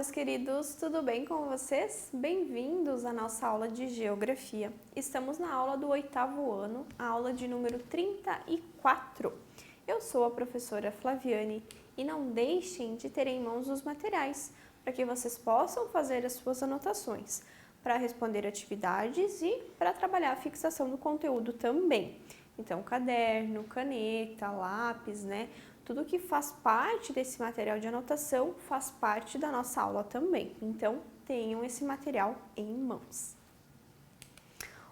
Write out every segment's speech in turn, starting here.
meus queridos, tudo bem com vocês? Bem-vindos à nossa aula de Geografia. Estamos na aula do 8º ano, a aula de número 34. Eu sou a professora Flaviane e não deixem de ter em mãos os materiais para que vocês possam fazer as suas anotações, para responder atividades e para trabalhar a fixação do conteúdo também. Então, caderno, caneta, lápis, Tudo que faz parte desse material de anotação faz parte da nossa aula também. Então, tenham esse material em mãos.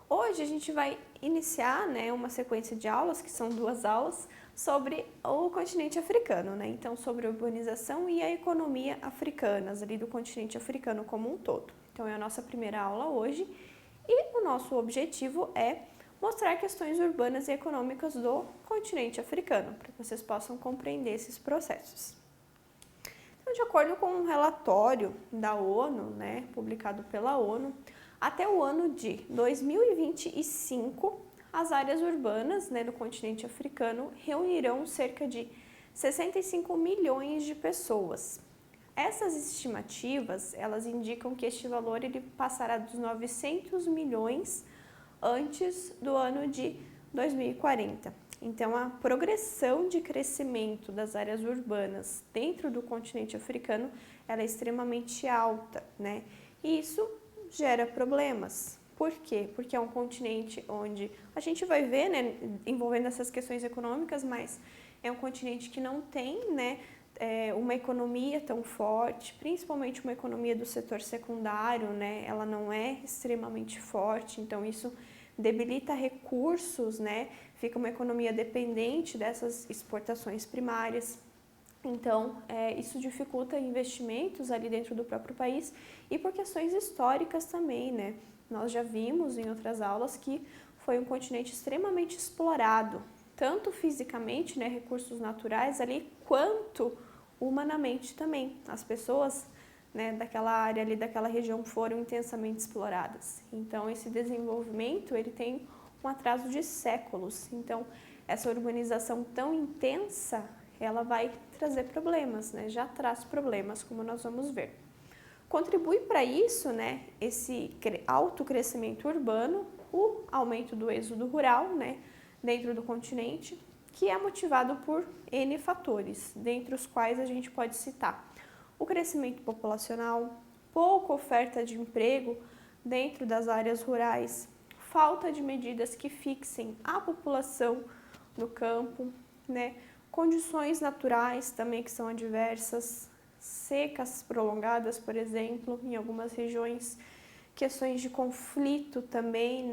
Hoje a gente vai iniciar uma sequência de aulas, que são 2 aulas, sobre o continente africano, Então, sobre a urbanização e a economia africanas, ali do continente africano como um todo. Então, é a nossa primeira aula hoje e o nosso objetivo é mostrar questões urbanas e econômicas do continente africano, para que vocês possam compreender esses processos. Então, de acordo com um relatório da ONU, publicado pela ONU, até o ano de 2025, as áreas urbanas do continente africano reunirão cerca de 65 milhões de pessoas. Essas estimativas, elas indicam que este valor ele passará dos 900 milhões antes do ano de 2040. Então, a progressão de crescimento das áreas urbanas dentro do continente africano ela é extremamente alta, E isso gera problemas. Por quê? Porque é um continente onde a gente vai ver, envolvendo essas questões econômicas, mas é um continente que não tem, uma economia tão forte, principalmente uma economia do setor secundário, Ela não é extremamente forte, então isso debilita recursos, Fica uma economia dependente dessas exportações primárias. Então, isso dificulta investimentos ali dentro do próprio país e por questões históricas também, Nós já vimos em outras aulas que foi um continente extremamente explorado, tanto fisicamente, recursos naturais ali, quanto humanamente também. As pessoas daquela área ali, daquela região foram intensamente exploradas. Então, esse desenvolvimento, ele tem um atraso de séculos. Então, essa urbanização tão intensa, ela vai trazer problemas, Já traz problemas, como nós vamos ver. Contribui para isso, esse alto crescimento urbano, o aumento do êxodo rural, dentro do continente, que é motivado por N fatores, dentre os quais a gente pode citar o crescimento populacional, pouca oferta de emprego dentro das áreas rurais, falta de medidas que fixem a população no campo, condições naturais também que são adversas, secas prolongadas, por exemplo, em algumas regiões, questões de conflito também,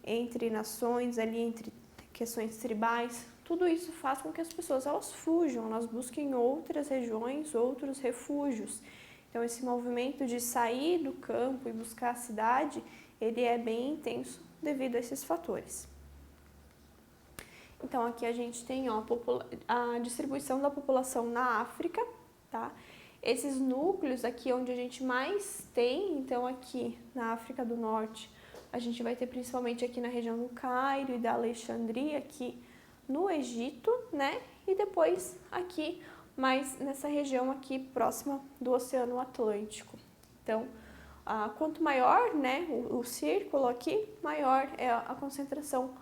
entre nações, ali entre questões tribais. Tudo isso faz com que as pessoas elas fujam, elas busquem outras regiões, outros refúgios. Então, esse movimento de sair do campo e buscar a cidade, ele é bem intenso devido a esses fatores. Então, aqui a gente tem a distribuição da população na África, tá? Esses núcleos aqui onde a gente mais tem, então aqui na África do Norte, a gente vai ter principalmente aqui na região do Cairo e da Alexandria, aqui no Egito, E depois aqui, mais nessa região aqui próxima do Oceano Atlântico. Então, quanto maior, o círculo aqui, maior é a concentração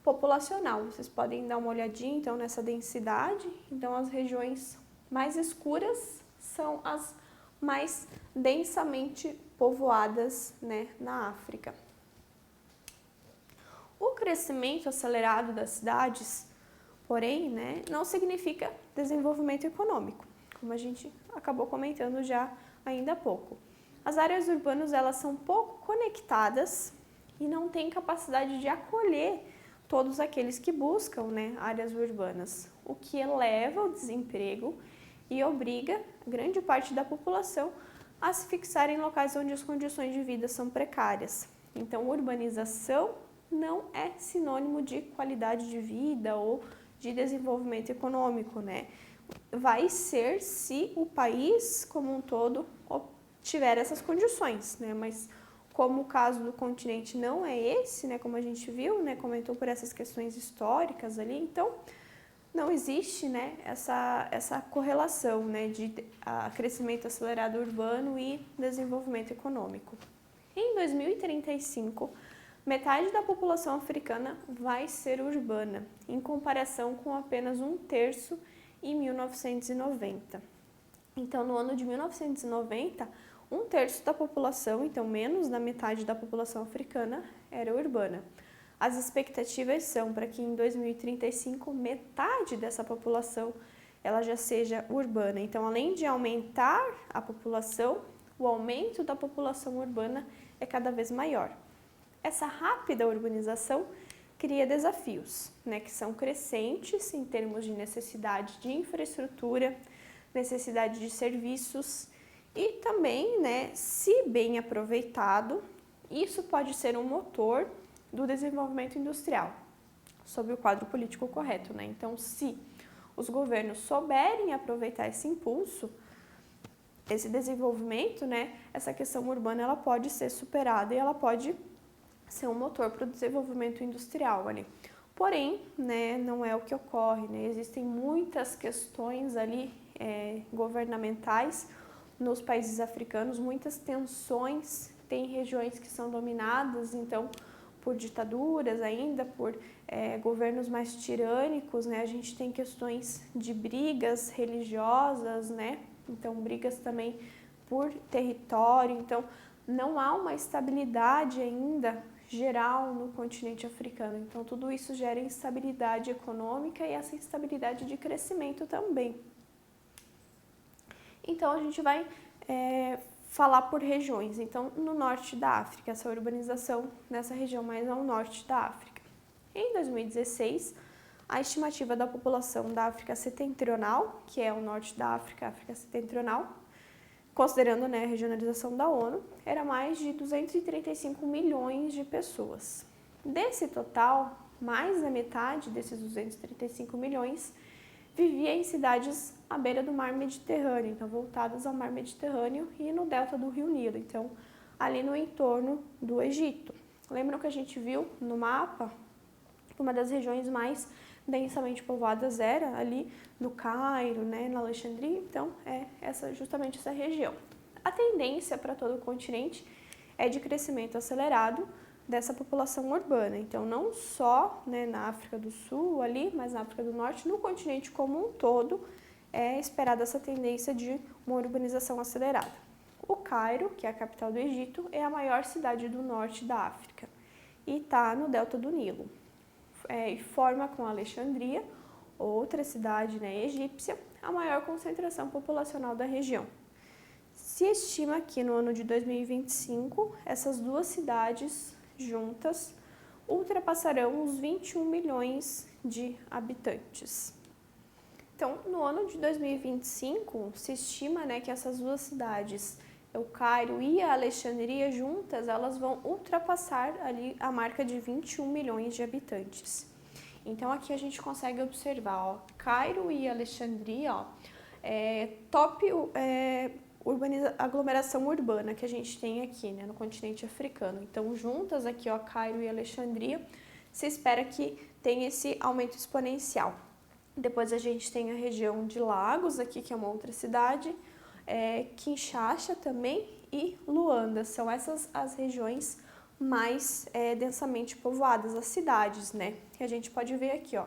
populacional. Vocês podem dar uma olhadinha, então, nessa densidade. Então, as regiões mais escuras são as mais densamente povoadas, na África. O crescimento acelerado das cidades, porém, não significa desenvolvimento econômico, como a gente acabou comentando já ainda há pouco. As áreas urbanas elas são pouco conectadas e não têm capacidade de acolher todos aqueles que buscam áreas urbanas, o que eleva o desemprego e obriga grande parte da população a se fixar em locais onde as condições de vida são precárias. Então, urbanização não é sinônimo de qualidade de vida ou de desenvolvimento econômico, Vai ser se o país como um todo tiver essas condições, Mas como o caso do continente não é esse, como a gente viu, comentou por essas questões históricas ali, então não existe, né, essa correlação, né, de crescimento acelerado urbano e desenvolvimento econômico. Em 2035, metade da população africana vai ser urbana, em comparação com apenas 1/3 em 1990. Então, no ano de 1990, 1/3 da população, então menos da metade da população africana, era urbana. As expectativas são para que em 2035 metade dessa população ela já seja urbana. Então, além de aumentar a população, o aumento da população urbana é cada vez maior. Essa rápida urbanização cria desafios, né, que são crescentes em termos de necessidade de infraestrutura, necessidade de serviços e também, né, se bem aproveitado, isso pode ser um motor do desenvolvimento industrial, sob o quadro político correto, né? Então, se os governos souberem aproveitar esse impulso, esse desenvolvimento, né, essa questão urbana, ela pode ser superada e ela pode ser um motor para o desenvolvimento industrial ali. Porém, né, não é o que ocorre, né? Existem muitas questões ali governamentais nos países africanos, muitas tensões, tem regiões que são dominadas, então, por ditaduras ainda, por governos mais tirânicos, né? A gente tem questões de brigas religiosas, né? Então, brigas também por território. Então, não há uma estabilidade ainda geral no continente africano. Então, tudo isso gera instabilidade econômica e essa instabilidade de crescimento também. Então, a gente vai falar por regiões. Então, no norte da África, essa urbanização nessa região mais ao norte da África. Em 2016, a estimativa da população da África Setentrional, que é o norte da África, África Setentrional, considerando, né, a regionalização da ONU, era mais de 235 milhões de pessoas. Desse total, mais da metade desses 235 milhões vivia em cidades à beira do mar Mediterrâneo, então voltadas ao mar Mediterrâneo e no delta do rio Nilo, então ali no entorno do Egito. Lembram que a gente viu no mapa que uma das regiões mais densamente povoadas era ali no Cairo, né, na Alexandria, então é justamente essa região. A tendência para todo o continente é de crescimento acelerado dessa população urbana, então não só, né, na África do Sul ali, mas na África do Norte, no continente como um todo, é esperada essa tendência de uma urbanização acelerada. O Cairo, que é a capital do Egito, é a maior cidade do norte da África e está no delta do Nilo. E forma com Alexandria, outra cidade, né, egípcia, a maior concentração populacional da região. Se estima que no ano de 2025, essas duas cidades juntas ultrapassarão os 21 milhões de habitantes. Então, no ano de 2025, se estima, né, que essas duas cidades, o Cairo e a Alexandria juntas, elas vão ultrapassar ali a marca de 21 milhões de habitantes. Então, aqui a gente consegue observar, ó, Cairo e Alexandria, ó, aglomeração urbana que a gente tem aqui, né, no continente africano. Então, juntas aqui, ó, Cairo e Alexandria, se espera que tenha esse aumento exponencial. Depois a gente tem a região de Lagos aqui, que é uma outra cidade, Kinshasa também e Luanda. São essas as regiões mais densamente povoadas, as cidades, né? Que a gente pode ver aqui, ó,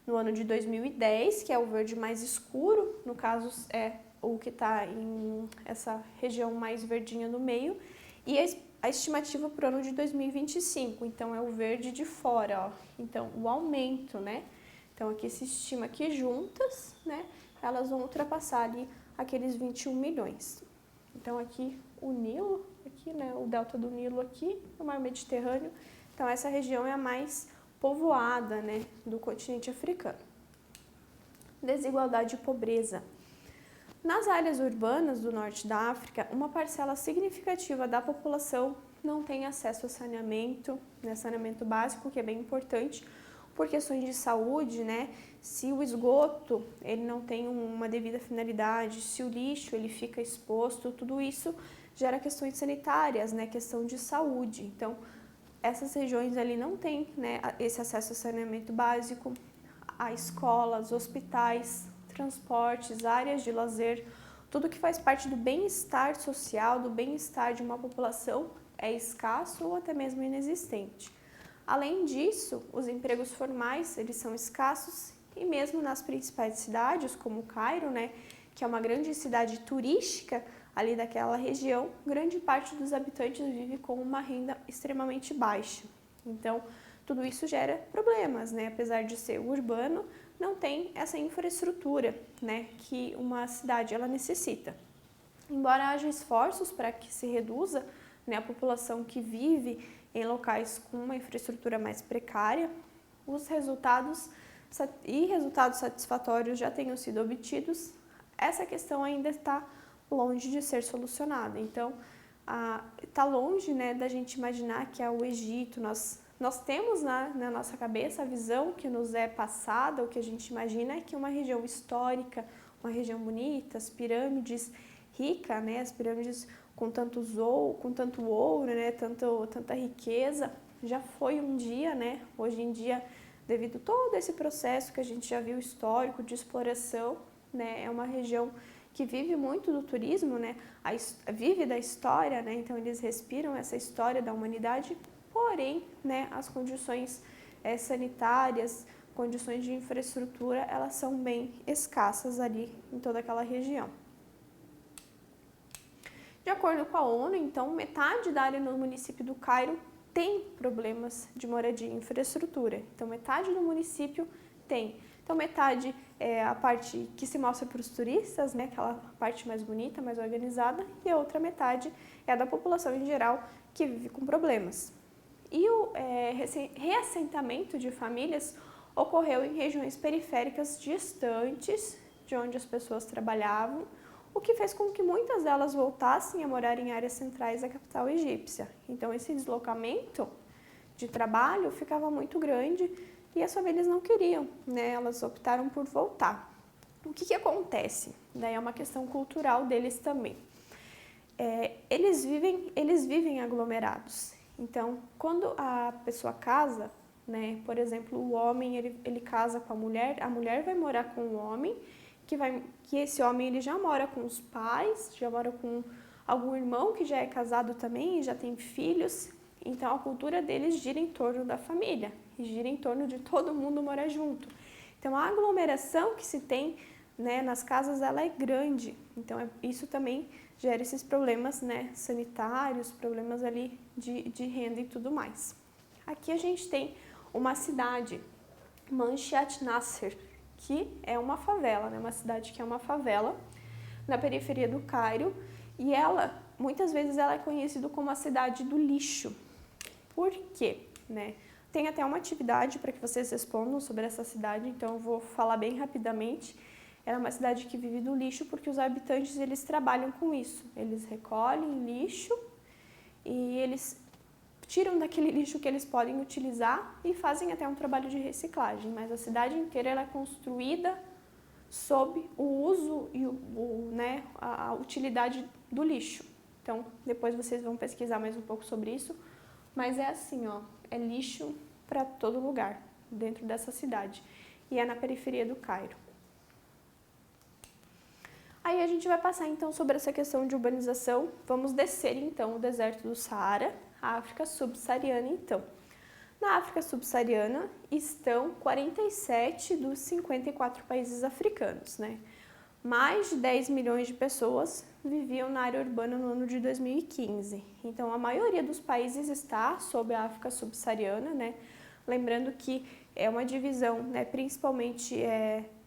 no ano de 2010, que é o verde mais escuro, no caso é o que está em essa região mais verdinha no meio, e a estimativa para o ano de 2025, então é o verde de fora, ó. Então o aumento, né? Então aqui se estima que juntas, né, elas vão ultrapassar ali aqueles 21 milhões. Então aqui o Nilo, aqui, né, o delta do Nilo aqui, o mar Mediterrâneo, então essa região é a mais povoada, né, do continente africano. Desigualdade e pobreza. Nas áreas urbanas do norte da África, uma parcela significativa da população não tem acesso a saneamento, né, saneamento básico, que é bem importante, por questões de saúde, né? Se o esgoto ele não tem uma devida finalidade, se o lixo ele fica exposto, tudo isso gera questões sanitárias, né? Questão de saúde. Então, essas regiões ali não têm, né, esse acesso a saneamento básico. a escolas, hospitais, transportes, áreas de lazer, tudo que faz parte do bem-estar social, do bem-estar de uma população é escasso ou até mesmo inexistente. Além disso, os empregos formais, eles são escassos e mesmo nas principais cidades, como Cairo, né, que é uma grande cidade turística ali daquela região, grande parte dos habitantes vive com uma renda extremamente baixa. Então, tudo isso gera problemas, né? Apesar de ser urbano, não tem essa infraestrutura, né, que uma cidade ela necessita. Embora haja esforços para que se reduza, né, a população que vive em locais com uma infraestrutura mais precária, os resultados satisfatórios já tenham sido obtidos, essa questão ainda está longe de ser solucionada. Então, está longe, né, da gente imaginar que o Egito, nós temos na nossa cabeça a visão que nos é passada, o que a gente imagina é que uma região histórica, uma região bonita, as pirâmides ricas, né, as pirâmides com tanto ouro, né, tanta riqueza, já foi um dia, né, hoje em dia, devido a todo esse processo que a gente já viu histórico de exploração, né, é uma região que vive muito do turismo, né, vive da história, né, então eles respiram essa história da humanidade, porém, né, as condições sanitárias, condições de infraestrutura, elas são bem escassas ali em toda aquela região. De acordo com a ONU, então, metade da área no município do Cairo tem problemas de moradia e infraestrutura. Então, metade do município tem. Então, metade é a parte que se mostra para os turistas, né, aquela parte mais bonita, mais organizada, e a outra metade é a da população em geral que vive com problemas. E o reassentamento de famílias ocorreu em regiões periféricas distantes de onde as pessoas trabalhavam, o que fez com que muitas delas voltassem a morar em áreas centrais da capital egípcia. Então, esse deslocamento de trabalho ficava muito grande e as famílias não queriam, né? Elas optaram por voltar. O que acontece? Daí é uma questão cultural deles também. Eles vivem aglomerados. Então, quando a pessoa casa, né? Por exemplo, o homem ele casa com a mulher vai morar com o homem, que esse homem ele já mora com os pais, já mora com algum irmão que já é casado também e já tem filhos. Então, a cultura deles gira em torno da família, e gira em torno de todo mundo morar junto. Então, a aglomeração que se tem, né, nas casas, ela é grande. Então, isso também gera esses problemas, né, sanitários, problemas ali de renda e tudo mais. Aqui a gente tem uma cidade, Manchat Nasser, que é uma favela, né, uma cidade que é uma favela na periferia do Cairo, e muitas vezes ela é conhecida como a cidade do lixo. Por quê? Né? Tem até uma atividade para que vocês respondam sobre essa cidade, então eu vou falar bem rapidamente. Ela é uma cidade que vive do lixo porque os habitantes eles trabalham com isso. Eles recolhem lixo e eles tiram daquele lixo que eles podem utilizar e fazem até um trabalho de reciclagem. Mas a cidade inteira ela é construída sob o uso e a utilidade do lixo. Então, depois vocês vão pesquisar mais um pouco sobre isso. Mas é assim, ó, é lixo para todo lugar dentro dessa cidade. E é na periferia do Cairo. Aí a gente vai passar então sobre essa questão de urbanização. Vamos descer então o deserto do Saara, a África subsaariana então. Na África subsaariana estão 47 dos 54 países africanos, né? Mais de 10 milhões de pessoas viviam na área urbana no ano de 2015. Então, a maioria dos países está sob a África subsaariana, né? Lembrando que é uma divisão, né, principalmente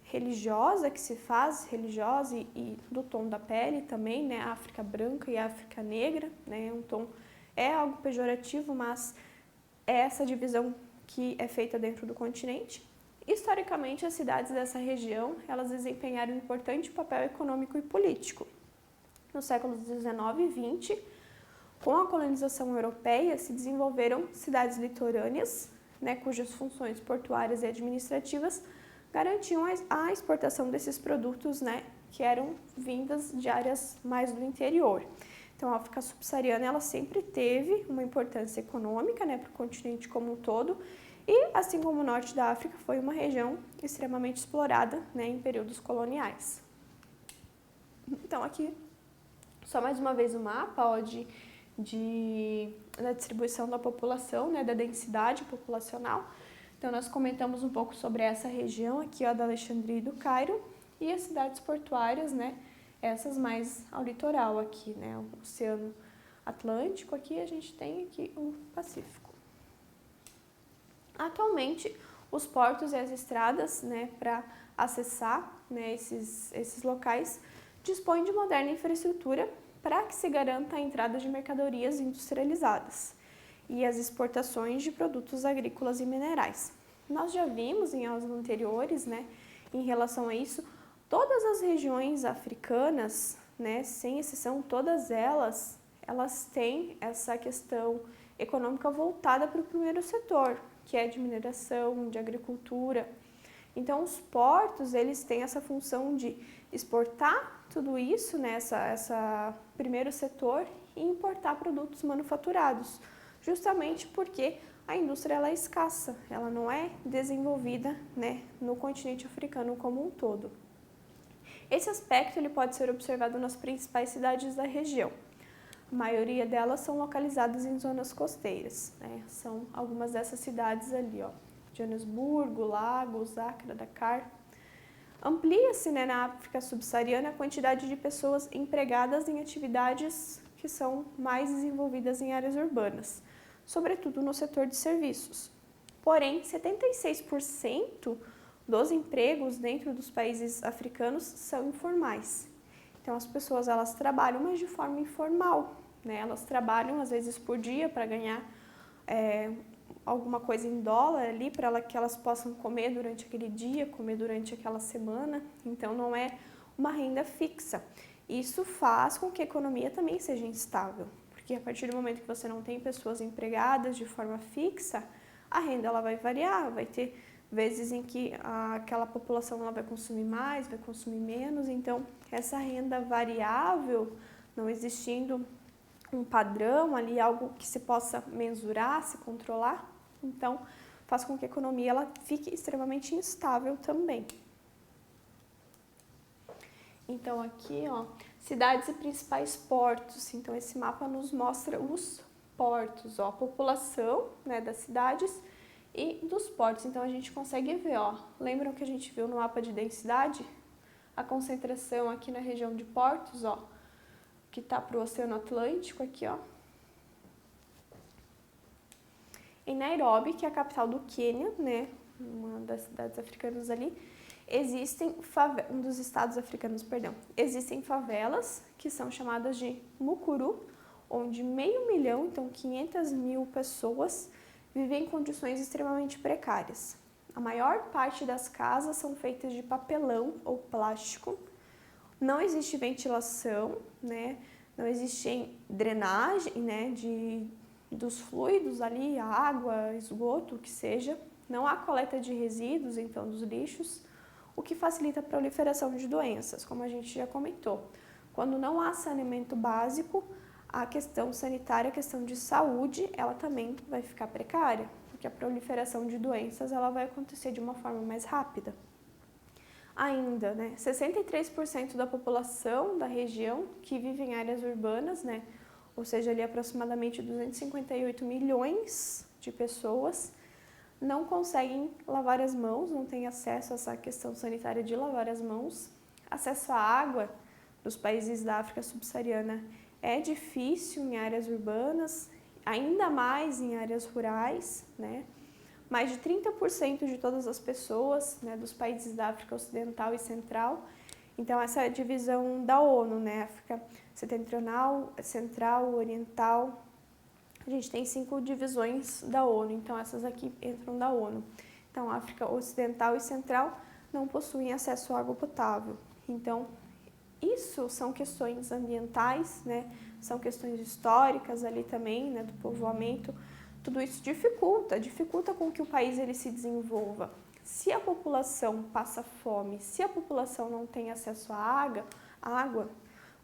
religiosa que se faz, religiosa e do tom da pele também, né? África branca e África negra, né? Um tom é algo pejorativo, mas é essa divisão que é feita dentro do continente. Historicamente, as cidades dessa região, elas desempenharam um importante papel econômico e político. Nos séculos 19 e 20, com a colonização europeia, se desenvolveram cidades litorâneas, né, cujas funções portuárias e administrativas garantiam a exportação desses produtos, né, que eram vindas de áreas mais do interior. Então, a África subsaariana ela sempre teve uma importância econômica, né, para o continente como um todo, E, assim como o norte da África, foi uma região extremamente explorada, né, em períodos coloniais. Então, aqui, só mais uma vez o mapa ó, da distribuição da população, né, da densidade populacional. Então, nós comentamos um pouco sobre essa região aqui, ó, da Alexandria e do Cairo, e as cidades portuárias, né, essas mais ao litoral aqui, né, o Oceano Atlântico, aqui a gente tem aqui o Pacífico. Atualmente, os portos e as estradas, né, para acessar, né, esses locais, dispõem de moderna infraestrutura para que se garanta a entrada de mercadorias industrializadas e as exportações de produtos agrícolas e minerais. Nós já vimos em aulas anteriores, né, em relação a isso, todas as regiões africanas, né, sem exceção, todas elas têm essa questão econômica voltada para o primeiro setor, que é de mineração, de agricultura. Então, os portos, eles têm essa função de exportar tudo isso, né, essa primeiro setor, e importar produtos manufaturados, justamente porque a indústria ela é escassa, ela não é desenvolvida, né, no continente africano como um todo. Esse aspecto ele pode ser observado nas principais cidades da região. A maioria delas são localizadas em zonas costeiras, né? São algumas dessas cidades ali, ó, Joanesburgo, Lagos, Accra, Dakar. Amplia-se, né, na África subsaariana a quantidade de pessoas empregadas em atividades que são mais desenvolvidas em áreas urbanas, sobretudo no setor de serviços. Porém, 76% dos empregos dentro dos países africanos são informais. Então, as pessoas elas trabalham, mas de forma informal, né? Elas trabalham às vezes por dia para ganhar alguma coisa em dólar ali para que elas possam comer durante aquele dia, comer durante aquela semana. Então, não é uma renda fixa. Isso faz com que a economia também seja instável, porque a partir do momento que você não tem pessoas empregadas de forma fixa, a renda ela vai variar, vai ter vezes em que aquela população ela vai consumir mais, vai consumir menos. Então, essa renda variável, não existindo um padrão ali, algo que se possa mensurar, se controlar, então faz com que a economia ela fique extremamente instável também. Então, aqui, ó, cidades e principais portos. Então, esse mapa nos mostra os portos, ó, a população, né, das cidades e dos portos. Então, a gente consegue ver, ó, lembram que a gente viu no mapa de densidade? A concentração aqui na região de portos, ó, que tá para o Oceano Atlântico, aqui, ó. Em Nairobi, que é a capital do Quênia, né, uma das cidades africanas ali, um dos estados africanos, perdão, existem favelas que são chamadas de mukuru, onde 500.000, então 500.000 pessoas vivem em condições extremamente precárias. A maior parte das casas são feitas de papelão ou plástico, não existe ventilação, né, não existe drenagem, né, dos fluidos ali, água, esgoto, o que seja, não há coleta de resíduos, então, dos lixos, o que facilita a proliferação de doenças, como a gente já comentou. Quando não há saneamento básico, a questão sanitária, a questão de saúde, ela também vai ficar precária, porque a proliferação de doenças ela vai acontecer de uma forma mais rápida. Ainda, né, 63% da população da região que vive em áreas urbanas, né, ou seja, ali aproximadamente 258 milhões de pessoas, não conseguem lavar as mãos, não têm acesso a essa questão sanitária de lavar as mãos. Acesso à água nos países da África subsaariana é difícil em áreas urbanas, ainda mais em áreas rurais, né? Mais de 30% de todas as pessoas, né, dos países da África Ocidental e Central. Então, essa é a divisão da ONU, né? África Setentrional, Central, Oriental. A gente tem 5 divisões da ONU, então essas aqui entram da ONU. Então, África Ocidental e Central não possuem acesso à água potável. Então, isso são questões ambientais, né? São questões históricas ali também, né, do povoamento. Tudo isso dificulta com que o país ele se desenvolva. Se a população passa fome, se a população não tem acesso à água,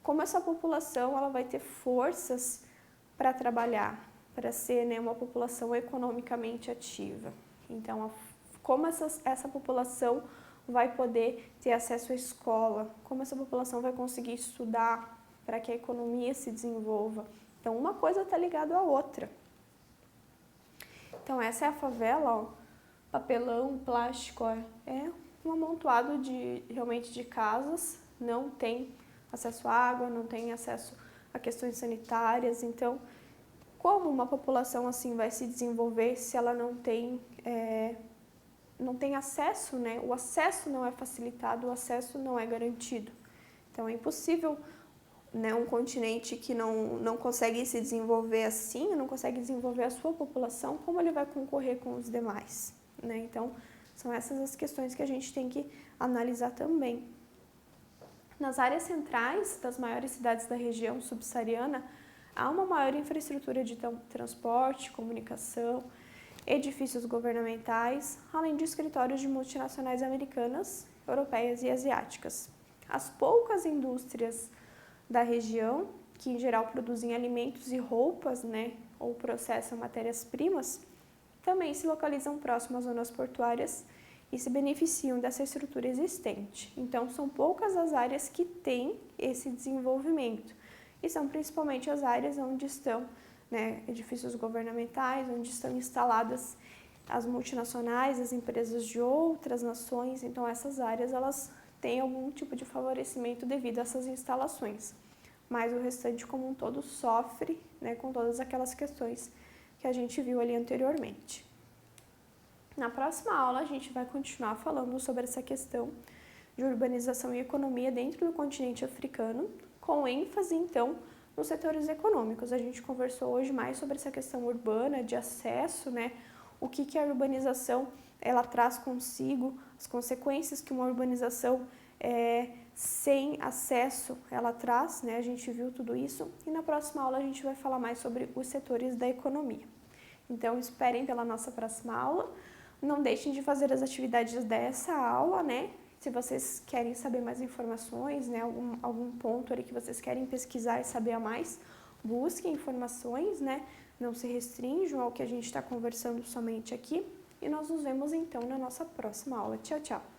como essa população ela vai ter forças para trabalhar, para ser, né, uma população economicamente ativa? Então, como essa população vai poder ter acesso à escola, como essa população vai conseguir estudar para que a economia se desenvolva. Então, uma coisa está ligada à outra. Então, essa é a favela, ó, papelão, plástico, ó, é um amontoado realmente de casas, não tem acesso à água, não tem acesso a questões sanitárias. Então, como uma população assim vai se desenvolver se ela não tem acesso, né? O acesso não é facilitado, o acesso não é garantido. Então, é impossível, né, um continente que não consegue se desenvolver assim, não consegue desenvolver a sua população, como ele vai concorrer com os demais, né? Então, são essas as questões que a gente tem que analisar também. Nas áreas centrais das maiores cidades da região subsaariana, há uma maior infraestrutura de transporte, comunicação, edifícios governamentais, além de escritórios de multinacionais americanas, europeias e asiáticas. As poucas indústrias da região, que em geral produzem alimentos e roupas, né, ou processam matérias-primas, também se localizam próximas às zonas portuárias e se beneficiam dessa estrutura existente. Então, são poucas as áreas que têm esse desenvolvimento, e são principalmente as áreas onde estão, né, edifícios governamentais, onde estão instaladas as multinacionais, as empresas de outras nações. Então, essas áreas elas têm algum tipo de favorecimento devido a essas instalações, mas o restante como um todo sofre, né, com todas aquelas questões que a gente viu ali anteriormente. Na próxima aula, a gente vai continuar falando sobre essa questão de urbanização e economia dentro do continente africano, com ênfase, então, nos setores econômicos. A gente conversou hoje mais sobre essa questão urbana, de acesso, né? O que a urbanização ela traz consigo, as consequências que uma urbanização sem acesso ela traz, né? A gente viu tudo isso, e na próxima aula a gente vai falar mais sobre os setores da economia. Então, esperem pela nossa próxima aula. Não deixem de fazer as atividades dessa aula, né? Se vocês querem saber mais informações, né? Algum ponto ali que vocês querem pesquisar e saber a mais, busquem informações, né? Não se restringam ao que a gente está conversando somente aqui. E nós nos vemos então na nossa próxima aula. Tchau, tchau!